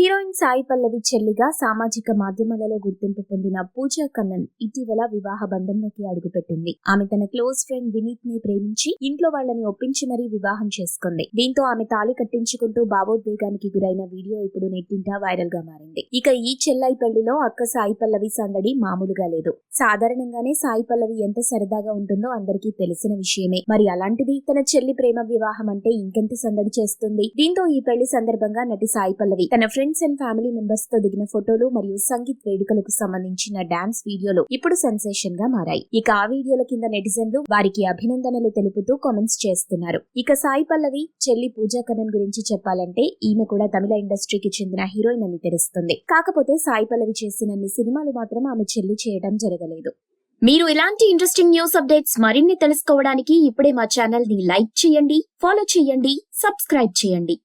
Heroine Sai Pallavi చెల్లిగా సామాజిక మాధ్యమాలలో గుర్తింపు పొందిన పూజా కన్నన్ ఇటీవల వివాహ బంధంలోకి అడుగుపెట్టింది. ఆమె తన క్లోజ్ ఫ్రెండ్ వినీత్ ని ప్రేమించి ఇంట్లో వాళ్ళని ఒప్పించి మరీ వివాహం చేసుకుంది. దీంతో ఆమె తాళి కట్టించుకుంటూ భావోద్వేగానికి గురైన వీడియో ఇప్పుడు నెట్టింట వైరల్ గా మారింది. ఇక ఈ చెల్లాయి పెళ్లిలో అక్క సాయి పల్లవి సందడి మామూలుగా లేదు. సాధారణంగానే సాయి పల్లవి ఎంత సరదాగా ఉంటుందో అందరికీ తెలిసిన విషయమే. మరి అలాంటిది తన చెల్లి ప్రేమ వివాహం అంటే ఇంకెంత సందడి చేస్తుంది. దీంతో ఈ పెళ్లి సందర్భంగా నటి సాయి పల్లవి తన ఫ్రెండ్స్ అండ్ ఫ్యామిలీ మెంబర్స్ తో దిగిన ఫోటోలు మరియు సంగీత్ వేడుకలకు సంబంధించిన డాన్స్ వీడియోలు ఇప్పుడు సెన్సేషన్ గా మారాయి. ఇక ఆ వీడియోల కింద నెటిజన్లు వారికి అభినందనలు తెలుపుతూ కామెంట్స్ చేస్తున్నారు. ఇక సాయి పల్లవి చెల్లి పూజా కన్నన్ గురించి చెప్పాలంటే ఈమె కూడా తమిళ ఇండస్ట్రీకి చెందిన హీరోయిన్ అని తెలుస్తుంది. కాకపోతే సాయి పల్లవి చేసినన్ని సినిమాలు మాత్రం ఆమె చెల్లి చేయడం జరగలేదు. మీరు ఇలాంటి ఇంట్రెస్టింగ్ న్యూస్ అప్డేట్స్ మరిన్ని తెలుసుకోవడానికి ఇప్పుడే మా ఛానల్ ని లైక్ చేయండి, ఫాలో చేయండి, సబ్స్క్రైబ్ చేయండి.